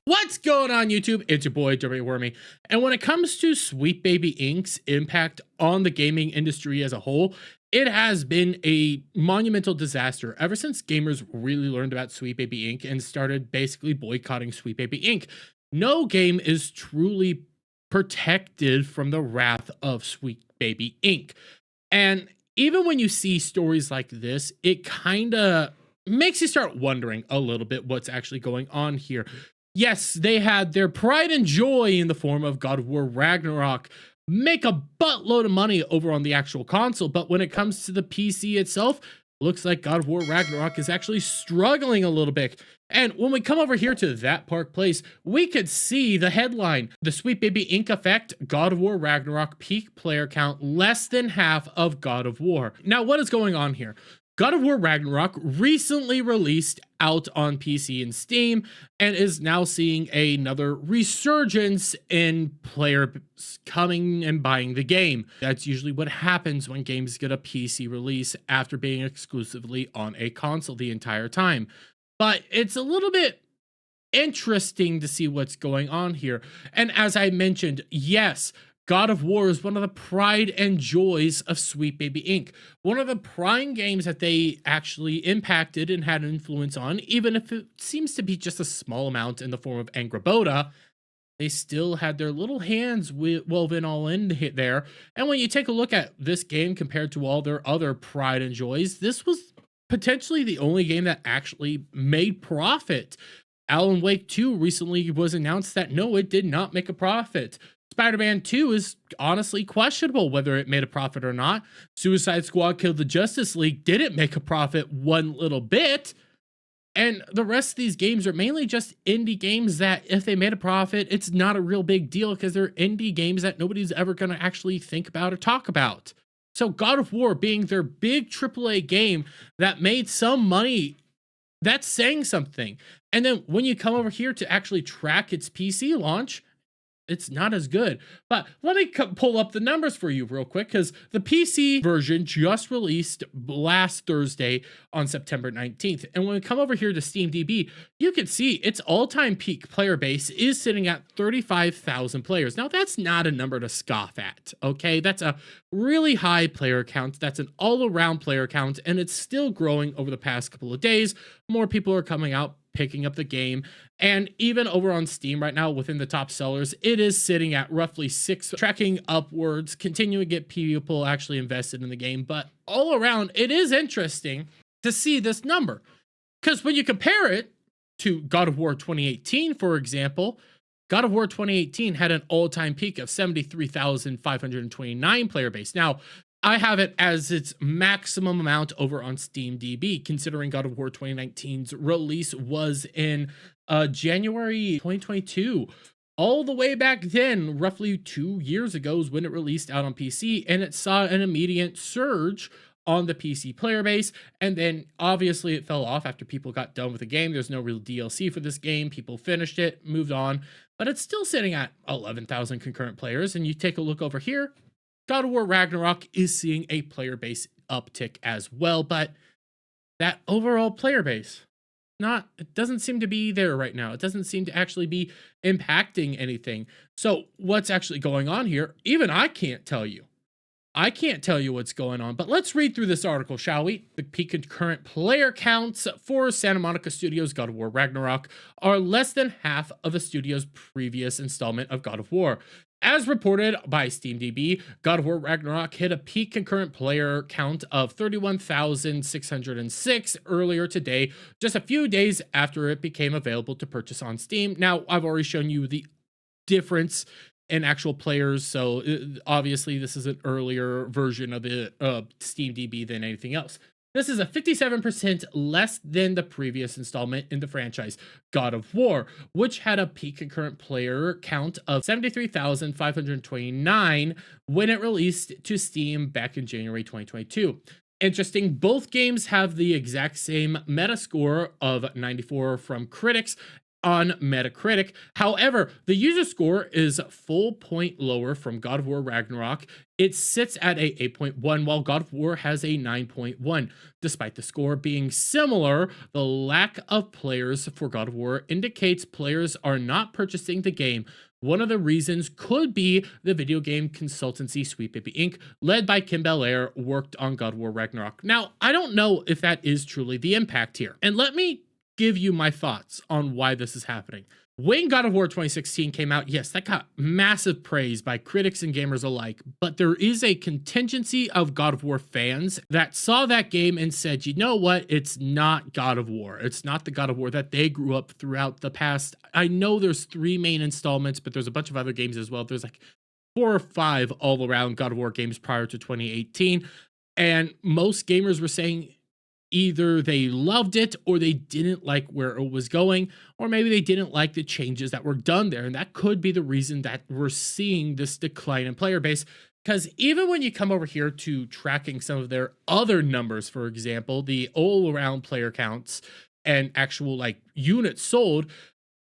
What's going on, YouTube? It's your boy, Dirty Wormy. And when it comes to Sweet Baby Inc.'s impact on the gaming industry as a whole, it has been a monumental disaster ever since gamers really learned about Sweet Baby Inc. and started basically boycotting Sweet Baby Inc. No game is truly protected from the wrath of Sweet Baby Inc. And even when you see stories like this, it kind of makes you start wondering a little bit what's actually going on here. Yes, they had their pride and joy in the form of God of War Ragnarok make a buttload of money over on the actual console, but when it comes to the PC itself, looks like God of War Ragnarok is actually struggling a little bit. And when we come over here to That Park Place, we could see the headline, The Sweet Baby Inc. Effect, God of War Ragnarok peak player count less than half of God of War. Now, what is going on here? God of War Ragnarok recently released out on PC and Steam and is now seeing another resurgence in players coming and buying the game. That's usually what happens when games get a PC release after being exclusively on a console the entire time. But it's a little bit interesting to see what's going on here. And as I mentioned, yes, God of War is one of the pride and joys of Sweet Baby Inc. One of the prime games that they actually impacted and had an influence on, even if it seems to be just a small amount in the form of Angraboda, they still had their little hands woven all in there. And when you take a look at this game compared to all their other pride and joys, this was potentially the only game that actually made profit. Alan Wake 2 recently was announced that no, it did not make a profit. Spider-Man 2 is honestly questionable whether it made a profit or not. Suicide Squad Killed the Justice League didn't make a profit one little bit. And the rest of these games are mainly just indie games that if they made a profit, it's not a real big deal because they're indie games that nobody's ever going to actually think about or talk about. So God of War being their big AAA game that made some money, that's saying something. And then when you come over here to actually track its PC launch, it's not as good. But let me pull up the numbers for you real quick, because the PC version just released last Thursday on September 19th. And when we come over here to SteamDB, you can see its all-time peak player base is sitting at 35,000 players. Now, that's not a number to scoff at, okay? That's a really high player count. That's an all-around player count, and it's still growing over the past couple of days. More people are coming out, picking up the game, and even over on Steam right now within the top sellers, it is sitting at roughly 6, tracking upwards, continuing to get people actually invested in the game. But all around, it is interesting to see this number, because when you compare it to God of War 2018, for example, God of War 2018 had an all-time peak of 73,529 player base. Now, I have it as its maximum amount over on SteamDB, considering God of War 2019's release was in January 2022. All the way back then, roughly 2 years ago, is when it released out on PC, and it saw an immediate surge on the PC player base, and then obviously it fell off after people got done with the game. There's no real DLC for this game. People finished it, moved on, but it's still sitting at 11,000 concurrent players. And you take a look over here, God of War Ragnarok is seeing a player base uptick as well, but that overall player base, it doesn't seem to be there right now. It doesn't seem to actually be impacting anything. So what's actually going on here? Even I can't tell you. I can't tell you what's going on, but let's read through this article, shall we? The peak concurrent player counts for Santa Monica Studios' God of War Ragnarok are less than half of the studio's previous installment of God of War. As reported by SteamDB, God of War Ragnarok hit a peak concurrent player count of 31,606 earlier today, just a few days after it became available to purchase on Steam. Now, I've already shown you the difference in actual players, so obviously this is an earlier version of the SteamDB than anything else. This is a 57% less than the previous installment in the franchise, God of War, which had a peak concurrent player count of 73,529 when it released to Steam back in January 2022. Interesting, both games have the exact same Metascore of 94 from critics on Metacritic. However, the user score is a full point lower from God of War Ragnarok. It sits at a 8.1, while God of War has a 9.1. Despite the score being similar, the lack of players for God of War indicates players are not purchasing the game. One of the reasons could be the video game consultancy Sweet Baby Inc., led by Kim Belair, worked on God of War Ragnarok. Now, I don't know if that is truly the impact here. And let me give you my thoughts on why this is happening. When God of War 2016 came out, yes, that got massive praise by critics and gamers alike, but there is a contingency of God of War fans that saw that game and said, you know what, it's not God of War. It's not the God of War that they grew up throughout the past. I know there's 3 main installments, but there's a bunch of other games as well. There's like 4 or 5 all around God of War games prior to 2018. And most gamers were saying either they loved it or they didn't like where it was going, or maybe they didn't like the changes that were done there. And that could be the reason that we're seeing this decline in player base. Because even when you come over here to tracking some of their other numbers, for example, the all around player counts and actual like units sold,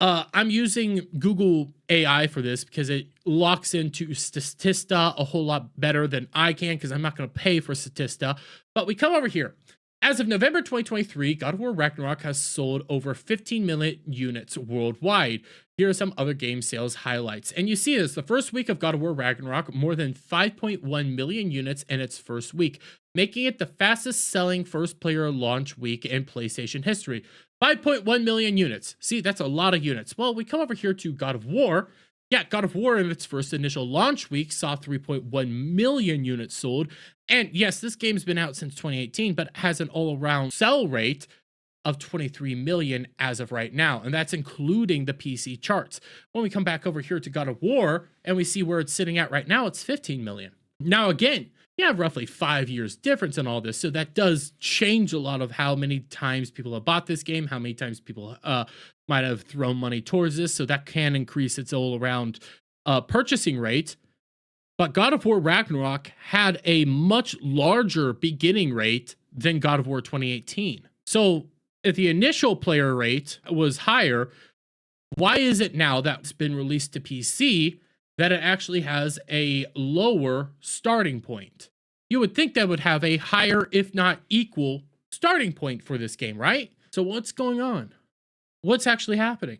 I'm using Google AI for this because it locks into Statista a whole lot better than I can, because I'm not going to pay for Statista. But we come over here. As of November 2023, God of War Ragnarok has sold over 15 million units worldwide. Here are some other game sales highlights. And you see this, the first week of God of War Ragnarok, more than 5.1 million units in its first week, making it the fastest selling first player launch week in PlayStation history. 5.1 million units. See, that's a lot of units. Well, we come over here to God of War. Yeah, God of War in its first initial launch week saw 3.1 million units sold. And yes, this game's been out since 2018, but has an all-around sell rate of 23 million as of right now. And that's including the PC charts. When we come back over here to God of War and we see where it's sitting at right now, it's 15 million. Now, again, you have roughly 5 years difference in all this. So that does change a lot of how many times people have bought this game, how many times people might have thrown money towards this. So that can increase its all around purchasing rate. But God of War Ragnarok had a much larger beginning rate than God of War 2018. So if the initial player rate was higher, why is it now that it's been released to PC that it actually has a lower starting point? You would think that would have a higher, if not equal, starting point for this game, right? So what's going on? What's actually happening?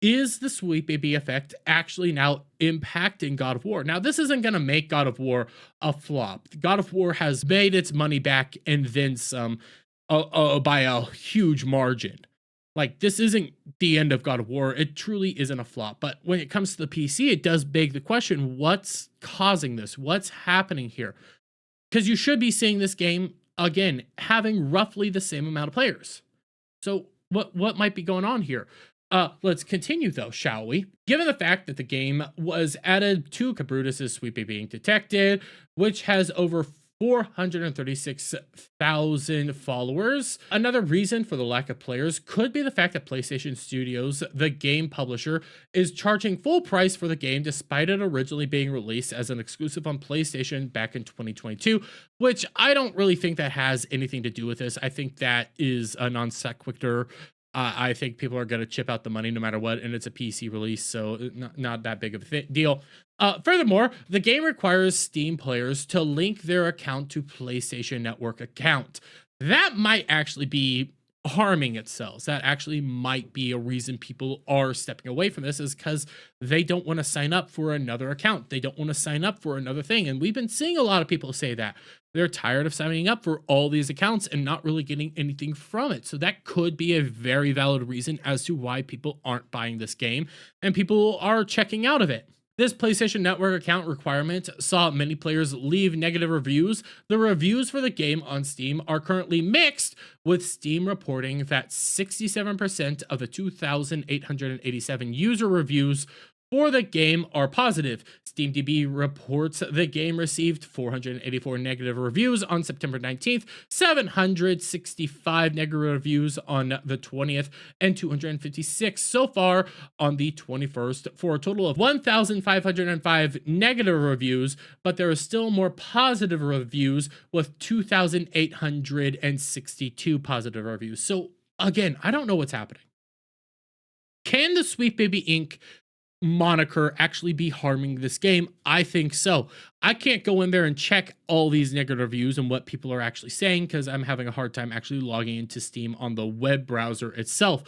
Is the Sweet Baby effect actually now impacting God of War? Now, this isn't going to make God of War a flop. God of War has made its money back and then some by a huge margin. Like, this isn't the end of God of War. It truly isn't a flop. But when it comes to the PC, it does beg the question, what's causing this? What's happening here? Because you should be seeing this game, again, having roughly the same amount of players. So what might be going on here? Let's continue though, shall we? Given the fact that the game was added to Cabrutus's Sweet Baby Being Detected, which has over 436,000 followers. Another reason for the lack of players could be the fact that PlayStation Studios, the game publisher, is charging full price for the game despite it originally being released as an exclusive on PlayStation back in 2022, which I don't really think that has anything to do with this. I think that is a non sequitur. I think people are going to chip out the money no matter what, and it's a PC release, so not that big of a deal. Furthermore, the game requires Steam players to link their account to PlayStation Network account. That might actually be harming itself. That actually might be a reason people are stepping away from this, is because they don't want to sign up for another account. They don't want to sign up for another thing. And we've been seeing a lot of people say that they're tired of signing up for all these accounts and not really getting anything from it. So that could be a very valid reason as to why people aren't buying this game and people are checking out of it. This PlayStation Network account requirement saw many players leave negative reviews. The reviews for the game on Steam are currently mixed, with Steam reporting that 67% of the 2,887 user reviews for the game are positive. SteamDB reports the game received 484 negative reviews on September 19th, 765 negative reviews on the 20th, and 256 so far on the 21st, for a total of 1,505 negative reviews, but there are still more positive reviews with 2,862 positive reviews. So again, I don't know what's happening. Can the Sweet Baby Inc. moniker actually be harming this game? I think so. I can't go in there and check all these negative reviews and what people are actually saying because I'm having a hard time actually logging into Steam on the web browser itself.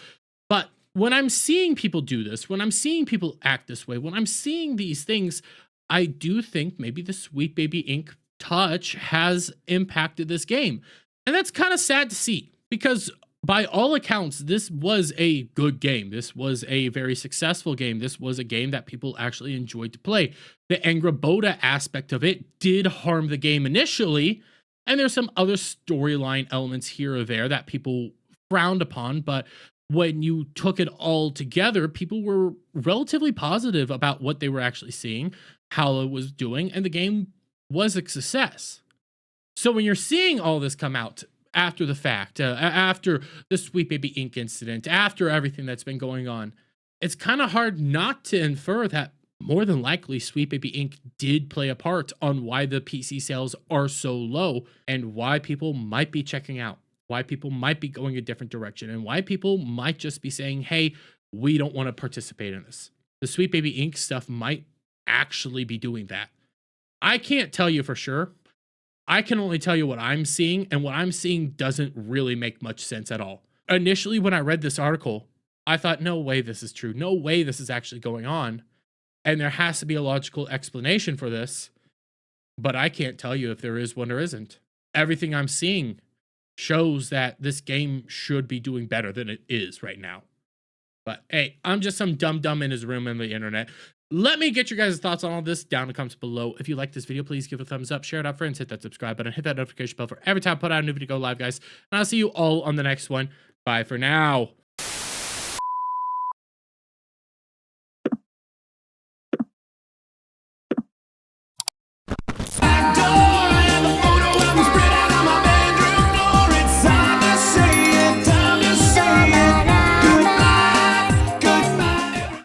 But when I'm seeing people do this, when I'm seeing people act this way, when I'm seeing these things, I do think maybe the Sweet Baby Inc. touch has impacted this game. And that's kind of sad to see because by all accounts, this was a good game. This was a very successful game. This was a game that people actually enjoyed to play. The Angraboda aspect of it did harm the game initially, and there's some other storyline elements here or there that people frowned upon, but when you took it all together, people were relatively positive about what they were actually seeing, how it was doing, and the game was a success. So when you're seeing all this come out after the fact, after the Sweet Baby Inc. incident, after everything that's been going on, it's kind of hard not to infer that more than likely Sweet Baby Inc. did play a part on why the PC sales are so low and why people might be checking out, why people might be going a different direction, and why people might just be saying, hey, we don't want to participate in this. The Sweet Baby Inc. stuff might actually be doing that. I can't tell you for sure. I can only tell you what I'm seeing, and what I'm seeing doesn't really make much sense at all. Initially, when I read this article, I thought, no way this is true. No way this is actually going on. And there has to be a logical explanation for this, but I can't tell you if there is one or isn't. Everything I'm seeing shows that this game should be doing better than it is right now. But hey, I'm just some dumb in his room on the internet. Let me get your guys' thoughts on all this down in the comments below. If you like this video, please give it a thumbs up, share it out, friends, hit that subscribe button, hit that notification bell for every time I put out a new video go live, guys. And I'll see you all on the next one. Bye for now.